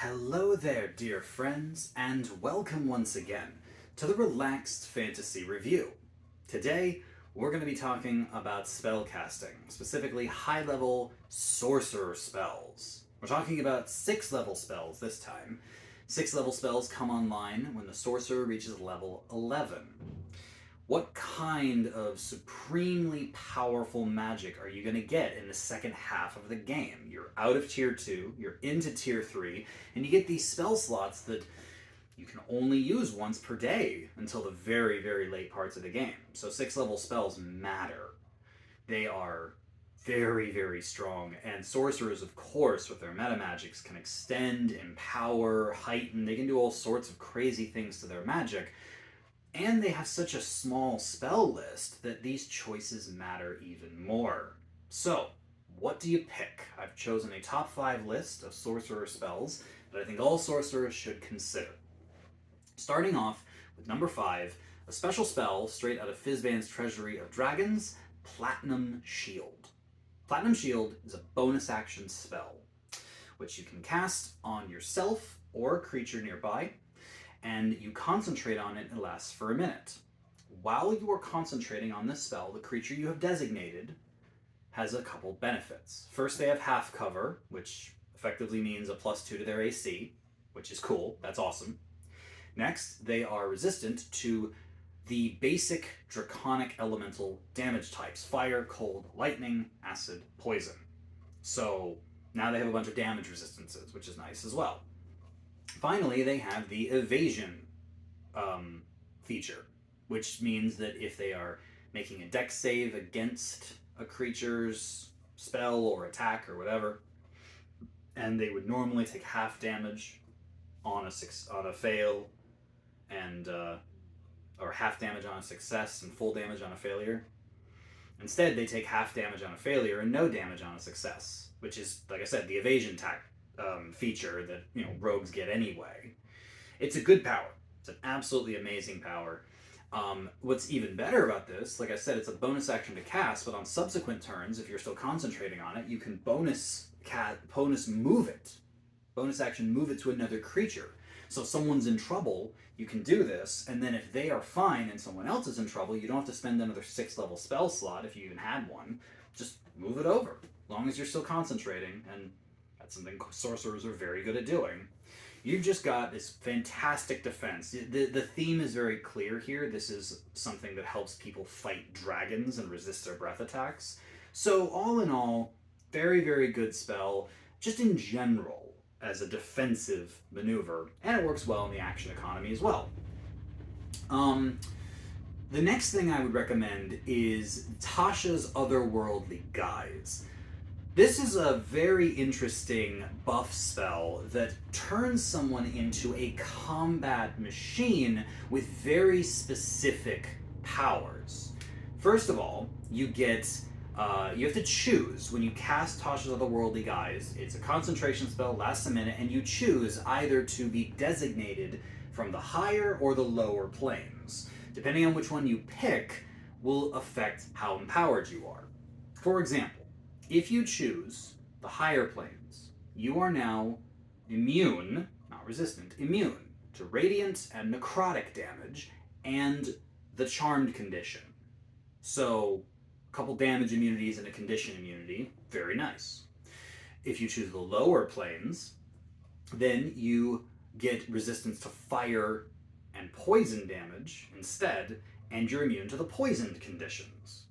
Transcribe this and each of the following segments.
Hello there, dear friends, and welcome once again to the Relaxed Fantasy Review. Today, we're going to be talking about spellcasting, specifically high-level sorcerer spells. We're talking about 6th-level spells this time. 6th-level spells come online when the sorcerer reaches level 11. What kind of supremely powerful magic are you going to get in the second half of the game? You're out of tier 2, you're into tier 3, and you get these spell slots that you can only use once per day until the very, very late parts of the game. So 6th-level spells matter. They are very, very strong, and sorcerers, of course, with their meta magics, can extend, empower, heighten. They can do all sorts of crazy things to their magic. And they have such a small spell list that these choices matter even more. So, what do you pick? I've chosen a top 5 list of sorcerer spells that I think all sorcerers should consider. Starting off with number 5, a special spell straight out of Fizban's Treasury of Dragons, Platinum Shield. Platinum Shield is a bonus action spell, which you can cast on yourself or a creature nearby, and you concentrate on it and it lasts for a minute. While you are concentrating on this spell, the creature you have designated has a couple benefits. First, they have half cover, which effectively means a +2 to their AC, which is cool, that's awesome. Next, they are resistant to the basic draconic elemental damage types: fire, cold, lightning, acid, poison. So now they have a bunch of damage resistances, which is nice as well. Finally, they have the Evasion feature, which means that if they are making a dex save against a creature's spell or attack or whatever, and they would normally take half damage on a fail, and or half damage on a success and full damage on a failure. Instead, they take half damage on a failure and no damage on a success, which is, like I said, the evasion feature that rogues get anyway. It's a good power. It's an absolutely amazing power. What's even better about this, like I said, it's a bonus action to cast, but on subsequent turns, if you're still concentrating on it, you can bonus move it. Bonus action move it to another creature. So if someone's in trouble, you can do this, and then if they are fine and someone else is in trouble, you don't have to spend another 6th-level spell slot if you even had one. Just move it over, as long as you're still concentrating, and that's something sorcerers are very good at doing. You've just got this fantastic defense. The theme is very clear here. This is something that helps people fight dragons and resist their breath attacks. So all in all, very, very good spell, just in general, as a defensive maneuver, and it works well in the action economy as well. The next thing I would recommend is Tashas' Otherworldly Guise. This is a very interesting buff spell that turns someone into a combat machine with very specific powers. First of all, you have to choose when you cast Tashas' Otherworldly Guise. It's a concentration spell, lasts a minute, and you choose either to be designated from the higher or the lower planes. Depending on which one you pick will affect how empowered you are. For example, if you choose the higher planes, you are now immune, not resistant, immune to radiant and necrotic damage and the charmed condition. So, a couple damage immunities and a condition immunity, very nice. If you choose the lower planes, then you get resistance to fire and poison damage instead, and you're immune to the poisoned conditions.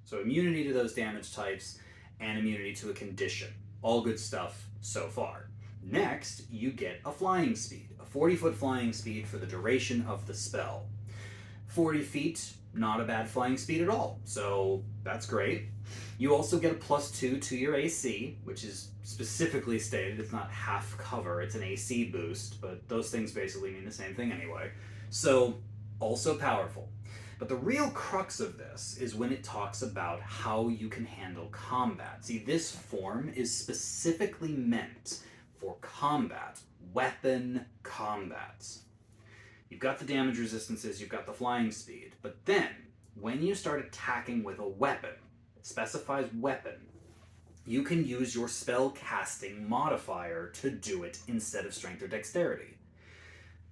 So immunity to those damage types and immunity to a condition. All good stuff so far. Next, you get a flying speed, a 40-foot flying speed for the duration of the spell. 40 feet, not a bad flying speed at all, so that's great. You also get a +2 to your AC, which is specifically stated. It's not half cover, it's an AC boost, but those things basically mean the same thing anyway. So, also powerful. But the real crux of this is when it talks about how you can handle combat. See, this form is specifically meant for combat, weapon combat. You've got the damage resistances, you've got the flying speed, but then, when you start attacking with a weapon, it specifies weapon, you can use your spell casting modifier to do it instead of strength or dexterity.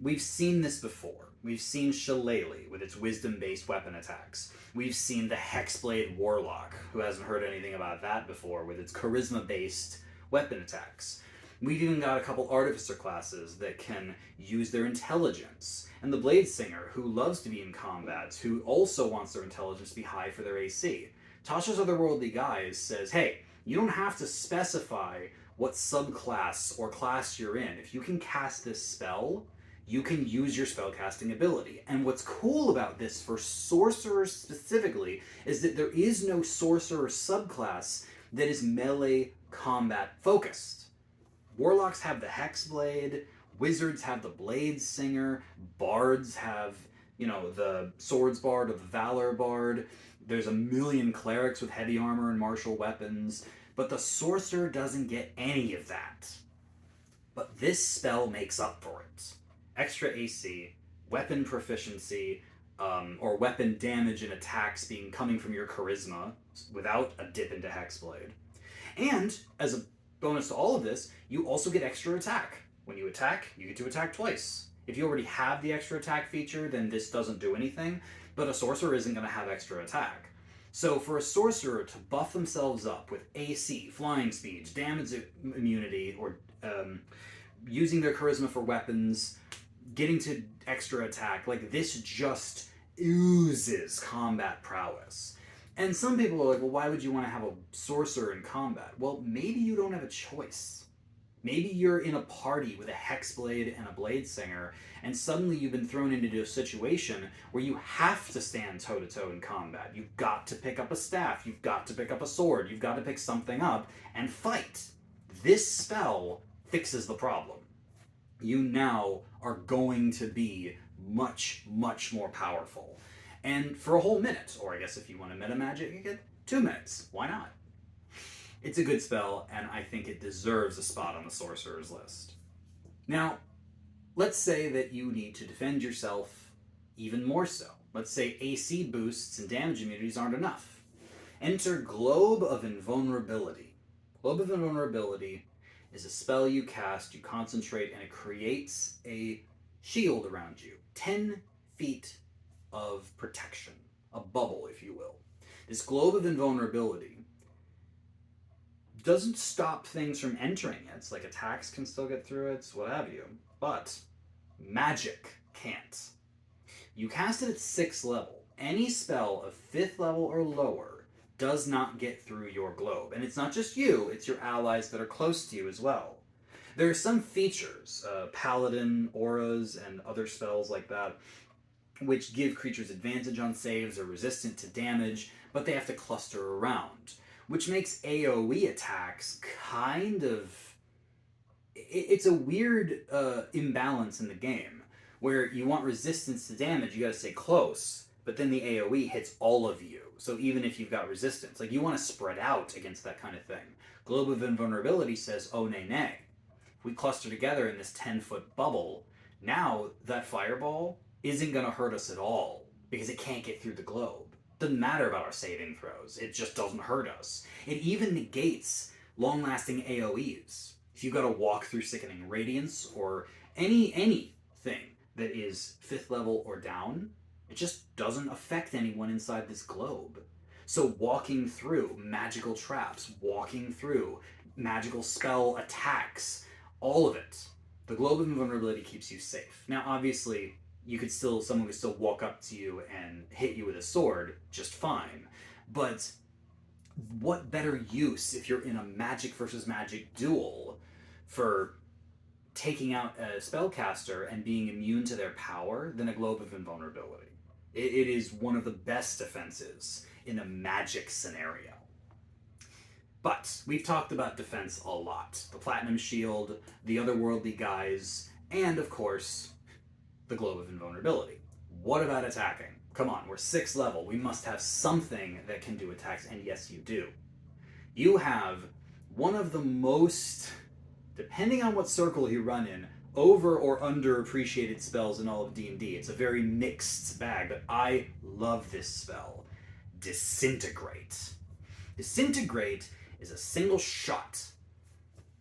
We've seen this before. We've seen Shillelagh with its wisdom-based weapon attacks. We've seen the Hexblade Warlock, who hasn't heard anything about that before, with its charisma-based weapon attacks. We've even got a couple Artificer classes that can use their intelligence. And the Blade Singer, who loves to be in combat, who also wants their intelligence to be high for their AC. Tashas Otherworldly Guys says, hey, you don't have to specify what subclass or class you're in. If you can cast this spell, you can use your spellcasting ability. And what's cool about this for sorcerers specifically is that there is no sorcerer subclass that is melee combat focused. Warlocks have the Hexblade, wizards have the Blade Singer, bards have, the Swords Bard or the Valor Bard. There's a million clerics with heavy armor and martial weapons, but the sorcerer doesn't get any of that. But this spell makes up for it. Extra AC, weapon proficiency, or weapon damage and attacks coming from your charisma without a dip into Hexblade. And as a bonus to all of this, you also get extra attack. When you attack, you get to attack twice. If you already have the extra attack feature, then this doesn't do anything, but a sorcerer isn't going to have extra attack. So for a sorcerer to buff themselves up with AC, flying speed, damage immunity, or using their charisma for weapons, getting to extra attack, like this just oozes combat prowess. And some people are like, well, why would you want to have a sorcerer in combat? Well, maybe you don't have a choice. Maybe you're in a party with a Hexblade and a Blade Singer, and suddenly you've been thrown into a situation where you have to stand toe-to-toe in combat. You've got to pick up a staff, you've got to pick up a sword, you've got to pick something up and fight. This spell fixes the problem. You now are going to be much, much more powerful. And for a whole minute, or I guess if you want to meta magic, you get 2 minutes. Why not? It's a good spell, and I think it deserves a spot on the sorcerer's list. Now, let's say that you need to defend yourself even more so. Let's say AC boosts and damage immunities aren't enough. Enter Globe of Invulnerability. Globe of Invulnerability is a spell you cast, you concentrate, and it creates a shield around you. 10 feet of protection. A bubble, if you will. This Globe of Invulnerability doesn't stop things from entering it. It's like attacks can still get through it, what have you. But magic can't. You cast it at 6th level. Any spell of 5th level or lower does not get through your globe. And it's not just you, it's your allies that are close to you as well. There are some features, paladin, auras, and other spells like that, which give creatures advantage on saves or resistant to damage, but they have to cluster around, which makes AoE attacks kind of... It's a weird imbalance in the game, where you want resistance to damage, you gotta stay close, but then the AoE hits all of you, so even if you've got resistance, like you want to spread out against that kind of thing. Globe of Invulnerability says, oh nay nay. If we cluster together in this 10-foot bubble, now that fireball isn't going to hurt us at all, because it can't get through the globe. Doesn't matter about our saving throws, it just doesn't hurt us. It even negates long-lasting AoEs. If you've got to walk through Sickening Radiance, or anything that is 5th level or down, it just doesn't affect anyone inside this globe. So walking through magical traps, walking through magical spell attacks, all of it, the Globe of Invulnerability keeps you safe. Now, obviously, someone could still walk up to you and hit you with a sword just fine. But what better use if you're in a magic versus magic duel for taking out a spellcaster and being immune to their power than a Globe of Invulnerability? It is one of the best defenses in a magic scenario. But we've talked about defense a lot. The Platinum Shield, the Otherworldly Guys, and of course, the Globe of Invulnerability. What about attacking? Come on, we're 6th level. We must have something that can do attacks, and yes, you do. You have one of the most, depending on what circle you run in, over or underappreciated spells in all of D&D. It's a very mixed bag, but I love this spell. Disintegrate. Disintegrate is a single shot.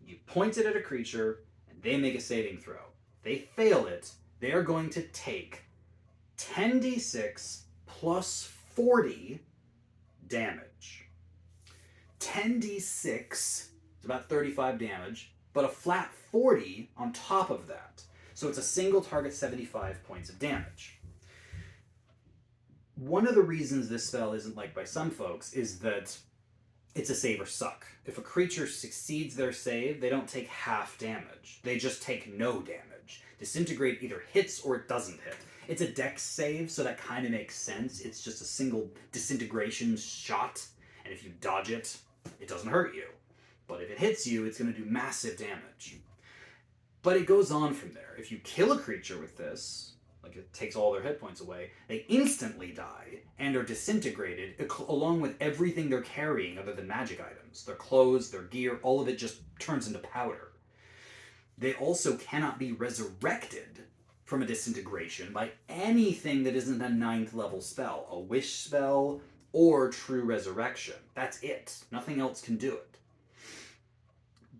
You point it at a creature, and they make a saving throw. They fail it, they are going to take 10d6 plus 40 damage. 10d6 is about 35 damage, but a flat 40 on top of that. So it's a single target 75 points of damage. One of the reasons this spell isn't liked by some folks is that it's a save or suck. If a creature succeeds their save, they don't take half damage. They just take no damage. Disintegrate either hits or it doesn't hit. It's a dex save, so that kind of makes sense. It's just a single disintegration shot, and if you dodge it, it doesn't hurt you. But if it hits you, it's going to do massive damage. But it goes on from there. If you kill a creature with this, like it takes all their hit points away, they instantly die and are disintegrated along with everything they're carrying other than magic items. Their clothes, their gear, all of it just turns into powder. They also cannot be resurrected from a disintegration by anything that isn't a 9th level spell, a wish spell or true resurrection. That's it. Nothing else can do it.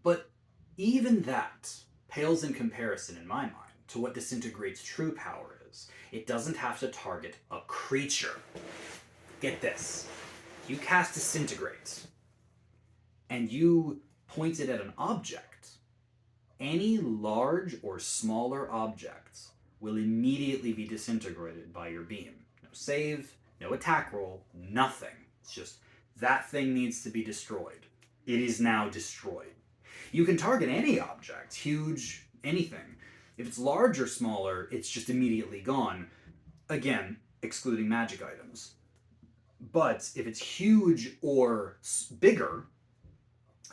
But even that pales in comparison, in my mind, to what Disintegrate's true power is. It doesn't have to target a creature. Get this. You cast Disintegrate, and you point it at an object. Any large or smaller objects will immediately be disintegrated by your beam. No save, no attack roll, nothing. It's just, that thing needs to be destroyed. It is now destroyed. You can target any object, huge, anything. If it's large or smaller, it's just immediately gone. Again, excluding magic items. But if it's huge or bigger,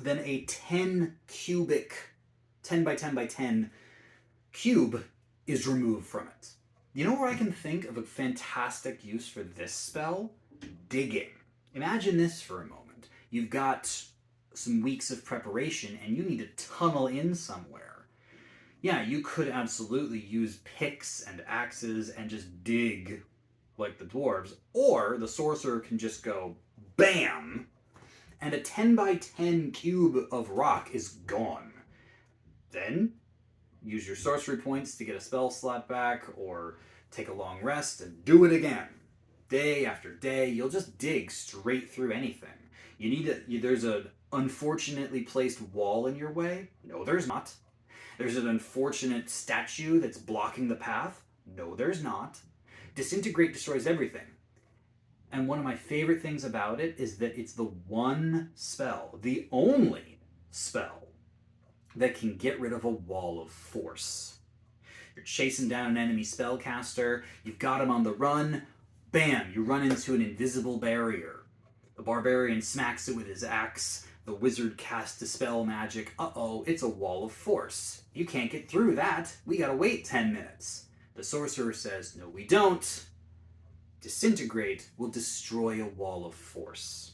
then a 10 by 10 by 10 cube is removed from it. You know where I can think of a fantastic use for this spell? Digging. Imagine this for a moment. You've got some weeks of preparation and you need to tunnel in somewhere. Yeah, you could absolutely use picks and axes and just dig like the dwarves, or the sorcerer can just go BAM, and a 10 by 10 cube of rock is gone. Then use your sorcery points to get a spell slot back, or take a long rest and do it again. Day after day, you'll just dig straight through anything. There's an unfortunately placed wall in your way? No, there's not. There's an unfortunate statue that's blocking the path? No, there's not. Disintegrate destroys everything. And one of my favorite things about it is that it's the one spell, the only spell, that can get rid of a wall of force. You're chasing down an enemy spellcaster, you've got him on the run, bam, you run into an invisible barrier. The barbarian smacks it with his axe, the wizard casts dispel magic, it's a wall of force. You can't get through that, we gotta wait 10 minutes. The sorcerer says, no we don't. Disintegrate will destroy a wall of force.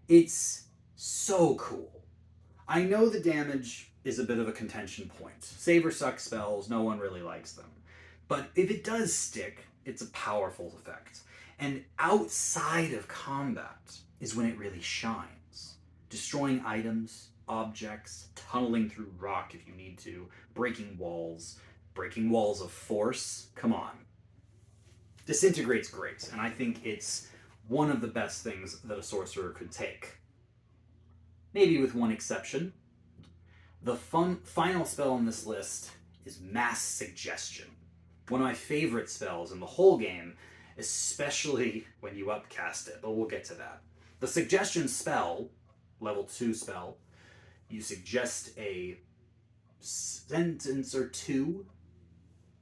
It's so cool. I know the damage is a bit of a contention point. Save or suck spells, no one really likes them. But if it does stick, it's a powerful effect. And outside of combat is when it really shines. Destroying items, objects, tunneling through rock if you need to, breaking walls of force, come on. Disintegrate's great, and I think it's one of the best things that a sorcerer could take. Maybe with one exception. The final spell on this list is Mass Suggestion. One of my favorite spells in the whole game, especially when you upcast it, but we'll get to that. The Suggestion spell, level 2 spell, you suggest a sentence or two,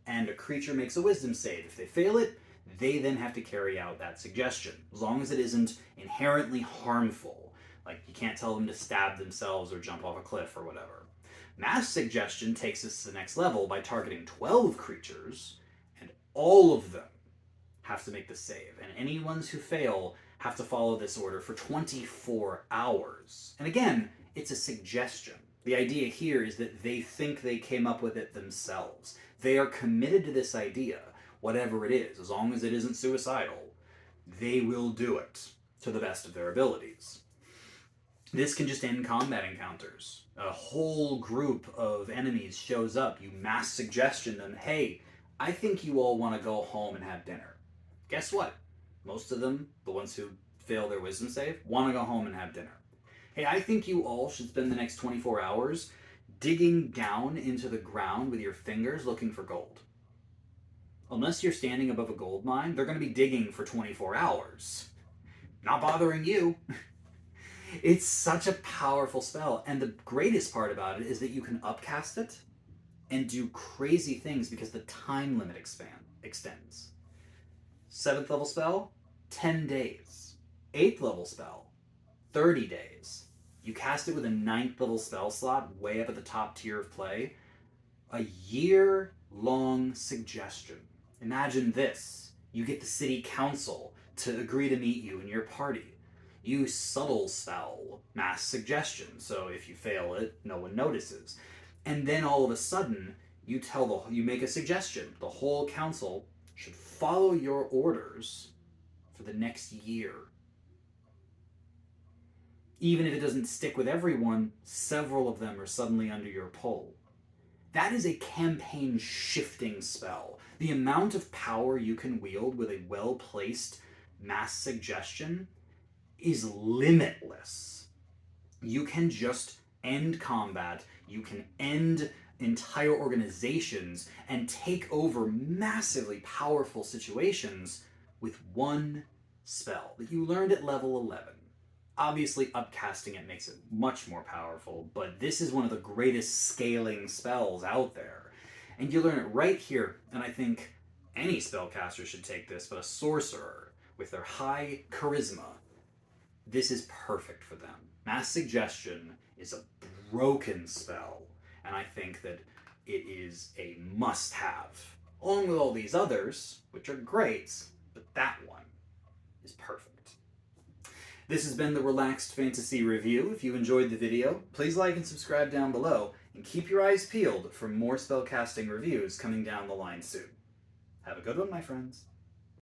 and a creature makes a wisdom save. If they fail it, they then have to carry out that suggestion, as long as it isn't inherently harmful. Like, you can't tell them to stab themselves or jump off a cliff or whatever. Mass Suggestion takes us to the next level by targeting 12 creatures, and all of them have to make the save. And any ones who fail have to follow this order for 24 hours. And again, it's a suggestion. The idea here is that they think they came up with it themselves. They are committed to this idea, whatever it is, as long as it isn't suicidal. They will do it to the best of their abilities. This can just end combat encounters. A whole group of enemies shows up. You mass suggestion them, hey, I think you all want to go home and have dinner. Guess what? Most of them, the ones who fail their wisdom save, want to go home and have dinner. Hey, I think you all should spend the next 24 hours digging down into the ground with your fingers looking for gold. Unless you're standing above a gold mine, they're going to be digging for 24 hours. Not bothering you. It's such a powerful spell, and the greatest part about it is that you can upcast it and do crazy things because the time limit extends. 7th level spell, 10 days. 8th level spell, 30 days. You cast it with a 9th level spell slot way up at the top tier of play. A year-long suggestion. Imagine this. You get the city council to agree to meet you and your party. You subtle spell mass suggestion, so if you fail it, no one notices. And then all of a sudden, you make a suggestion. The whole council should follow your orders for the next year. Even if it doesn't stick with everyone, several of them are suddenly under your pull. That is a campaign shifting spell. The amount of power you can wield with a well-placed mass suggestion is limitless. You can just end combat, you can end entire organizations, and take over massively powerful situations with one spell that you learned at level 11. Obviously, upcasting it makes it much more powerful, but this is one of the greatest scaling spells out there. And you learn it right here, and I think any spellcaster should take this, but a sorcerer with their high charisma, this is perfect for them. Mass Suggestion is a broken spell, and I think that it is a must-have, along with all these others, which are great, but that one is perfect. This has been the Relaxed Fantasy Review. If you enjoyed the video, please like and subscribe down below, and keep your eyes peeled for more spellcasting reviews coming down the line soon. Have a good one, my friends.